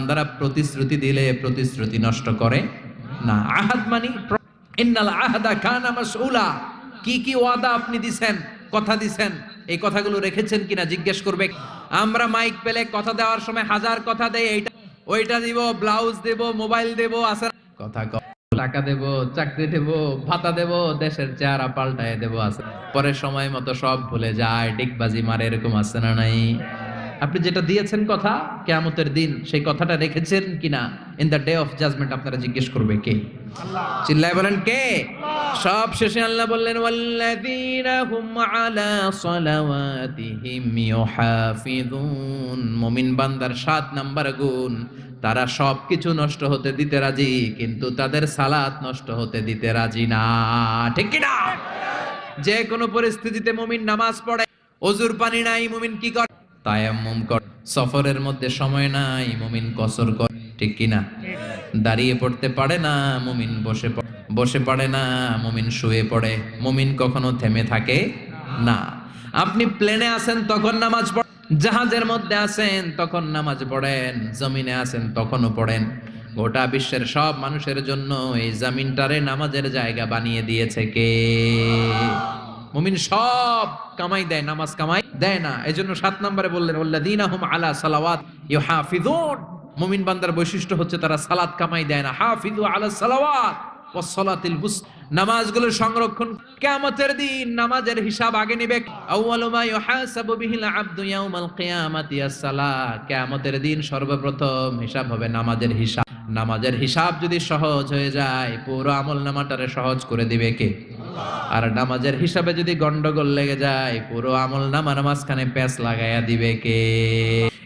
বান্দারা প্রতিশ্রুতি দিলে প্রতিশ্রুতি নষ্ট করে না। আহাদ মানি ইন্নাল আহাদা কানা মাসউলা। কি কি ওয়াদা আপনি দিবেন, কথা দিবেন, এই কথাগুলো রেখেছেন কিনা জিজ্ঞেস করবে। আমরা মাইক পেলে কথা দেওয়ার সময় হাজার কথা দেই, এইটা ওইটা দিব, ব্লাউজ দেব, মোবাইল দেব, আছে কথা টাকা দেব, চাকরি দেব, ভাতা দেব, দেশের চেহারা পাল্টায় দেব, আছে পরে সময় মতো সব ভুলে যায়, ডিগবাজি মারে, এরকম আছে না নাই? আপনি যেটা দিয়েছেন কথা, কিয়ামতের দিন সেই কথাটা রেখেছেন কিনা, in the day of judgement আপনারা জিজ্ঞেস করবে কে? আল্লাহ। চিল্লায় বলেন কে? সব শেষে আল্লাহ বললেন ওয়াল্লাযীনা হুম আলা সালাওয়াতিহিম ইউহাফিযুন। মুমিন বান্দার 7 নাম্বার গুণ, তারা সবকিছু নষ্ট হতে দিতে রাজি, কিন্তু তাদের সালাত নষ্ট হতে দিতে রাজি না। ঠিক কি না? যে কোনো পরিস্থিতিতে মুমিন নামাজ পড়ে। ওযুর পানি নাই, মুমিন কি করে? তায়াম্মুম করে। সফরের মধ্যে সময় নাই, মুমিন কসর করে। ঠিক কি না? দাঁড়িয়ে পড়তে পারে না, মুমিন বসে পড়ে না, মুমিন শুয়ে পড়ে। মুমিন কখনো থেমে থাকে না। আপনি প্লেনে আছেন তখন নামাজ পড়েন, জাহাজের মধ্যে আছেন তখন নামাজ পড়েন, জমিনে আছেন তখনও পড়েন। গোটা বিশ্বের সব মানুষের জন্য এই জমিনটারে নামাজের জায়গা বানিয়ে দিয়েছে কে? মুমিন সব কামাই দেয়, নামাজ কামাই দেয় না। এজন্য 7 নম্বরে বললেন ওয়াল্লাযীনা হুম আলা সালাওয়াত ইউহাফিযুন। মুমিন বান্দার বৈশিষ্ট্য হচ্ছে তারা সালাত কামাই দেয় না। হাফিযু আলা সালাওয়াত ওয়াস সালাতিল বুসতা। নামাজগুলো সংরক্ষণ। কিয়ামতের দিন নামাজের হিসাব আগে নেবে। আউয়ালু মা ইউহাসাবু বিহিল আবদু ইয়াউমাল কিয়ামাতি আস-সালাহ। কিয়ামতের দিন সর্বপ্রথম হিসাব হবে নামাজের হিসাব। নামাজের হিসাব যদি সহজ হয়ে যায়, পুরো আমলনামাটারে সহজ করে দিবে কে? আর নামাজের হিসাবে যদি গন্ডগোল লেগে যায়, পুরো আমলনামার মাঝখানে প্যাঁচ লাগাইয়া দিবে কে?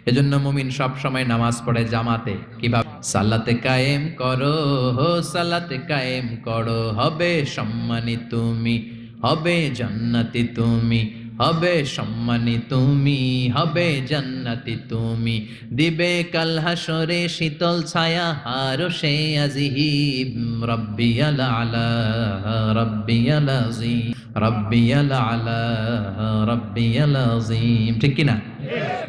এজন্য মুমিন সব সময় নামাজ পড়ে জামাতে। কিভাবে? সালাতে কায়েম করো, সালাতে কায়েম করো, হবে সম্মানী তুমি, হবে জান্নাতি তুমি, হবে সম্মানী তুমি, হবে জান্নাতি তুমি, দিবে কাল হাসরে শীতল ছায়া আরশে আজিম। রাব্বিয়াল আলা রাব্বিয়াল আযীম, রাব্বিয়াল আলা রাব্বিয়াল আযীম। ঠিক কি না?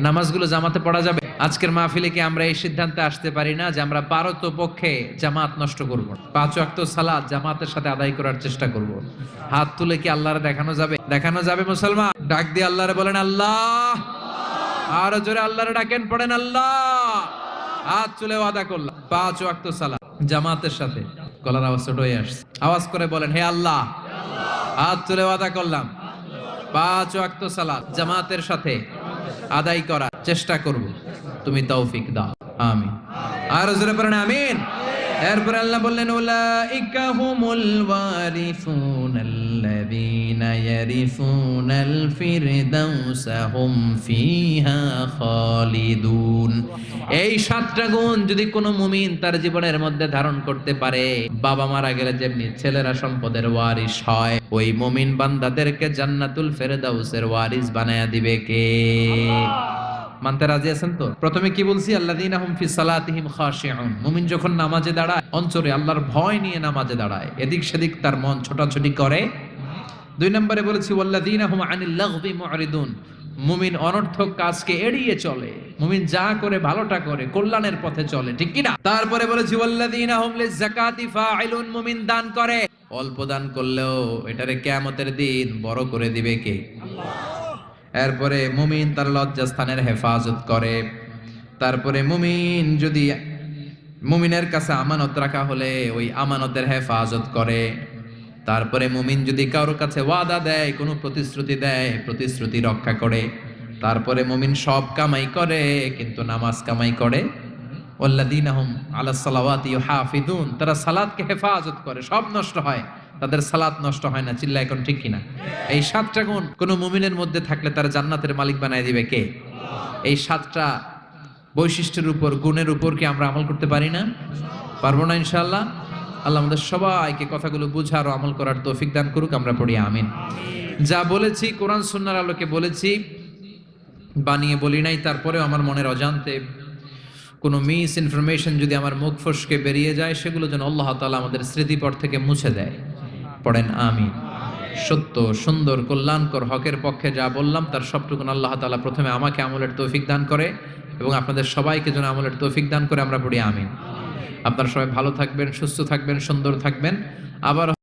নামাজগুলো জামাতে পড়া যাবে। আজকের মাহফিলে কি আমরা এই সিদ্ধান্তে আসতে পারি না যে আমরা পারতপক্ষে জামাত নষ্ট করব, 5 ওয়াক্ত সালাত জামাতের সাথে আদায় করার চেষ্টা করব? হাত তুলে কি আল্লাহরে দেখানো যাবে? দেখানো যাবে মুসলমান? ডাক দিয়ে আল্লাহরে বলেন আল্লাহ। আর জোরে আল্লাহরে ডাকেন, পড়েন আল্লাহ। হাত তুলে ওয়াদা করলাম 5 ওয়াক্ত সালাত জামাতের সাথে। গলার আওয়াজ ছোট হয়ে আসছে, আওয়াজ করে বলেন হে আল্লাহ। হাত তুলে ওয়াদা করলাম 5 ওয়াক্ত সালাত জামাতের সাথে আদায় করার চেষ্টা করব, তুমি তৌফিক দাও, আমিন। আর জোরে পড়েন আমিন। এরপর আল্লাহ বললেন উলাইকা হুমুল ওয়ারিসুনাল্লাযীনা ইয়ারিসুনাল ফিরদাউসা হুম ফিহা খালিদুন। এই 7টা গুণ যদি কোনো মুমিন তার জীবনের মধ্যে ধারণ করতে পারে, বাবা মারা গেলে যেমনি ছেলেরা সম্পদের ওয়ারিস হয়, ওই মুমিন বান্দাদেরকে জান্নাতুল ফেরদাউসের ওয়ারিস বানায়া দিবে কে? মানতে রাজি আছেন তো? প্রথমে কি বলছি? আল্লাযীনা হুম ফি সালাতিহিম খাশিউন। মুমিন যখন নামাজে দাঁড়ায়, অন্তরে আল্লাহর ভয় নিয়ে নামাজে দাঁড়ায়, এদিক সেদিক তার মন ছোটাছুটি করে। 2 নম্বরে বলেছি ওয়াল্লাযীনা হুম আনিল লাগবি মুরিদুন। মুমিন অনর্থক কাজকে এড়িয়ে চলে, মুমিন যা করে ভালোটা করে, কল্যাণের পথে চলে। ঠিক কি না? তারপরে বলেছি ওয়াল্লাযীনা হুম লিযাকাতি ফাইলুন। মুমিন দান করে, অল্প দান করলেও এটারে কিয়ামতের দিন বড় করে দিবে কে? আল্লাহ। এরপরে মুমিন তার লজ্জাস্থানের হেফাজত করে। তারপরে মুমিন যদি মুমিনের কাছে আমানত রাখা হলে ওই আমানতের হেফাজত করে। তারপরে মুমিন যদি কারোর কাছে ওয়াদা দেয়, কোনো প্রতিশ্রুতি দেয়, প্রতিশ্রুতি রক্ষা করে। তারপরে মুমিন সব কামাই করে, কিন্তু নামাজ কামাই করে। ওয়াল্লাযীনা হুম আলাস সালাওয়াতি ইউহাফিযুন। তারা সালাতকে হেফাজত করে, সব নষ্ট হয়, তাদের সালাত নষ্ট হয় না। চিল্লা এখন ঠিক কিনা? এই 7টা গুণ কোন মুমিনের মধ্যে থাকলে তার জান্নাতের মালিক বানায় দিবে কে? এই 7টা বৈশিষ্ট্যের উপর, গুণের উপর কি আমরা আমল করতে পারি না? পারবো না ইনশাআল্লাহ? আল্লাহ আমাদের সবাইকে কথাগুলো বুঝার ও আমল করার তৌফিক দান করুক, আমরা পড়ি আমিন। যা বলেছি কোরআন সুন্নাহর আলোকে বলেছি, বানিয়ে বলি নাই। তারপরেও আমার মনের অজান্তে কোনো মিস ইনফরমেশন যদি আমার মুখ ফসকে বেরিয়ে যায়, সেগুলো যেন আল্লাহ তাআলা আমাদের স্মৃতিপট থেকে মুছে দেয়। পড়েন আমিন। সত্য, সুন্দর, কল্যাণকর, হকের পক্ষে যা বললাম তার সবটুকুন আল্লাহ তাআলা প্রথমে আমাকে আমলের তৌফিক দান করে এবং আপনাদের সবাইকে যেন আমলের তৌফিক দান করে, আমরা পড়ি আমিন। আপনারা সবাই ভালো থাকবেন, সুস্থ থাকবেন, সুন্দর থাকবেন। আবার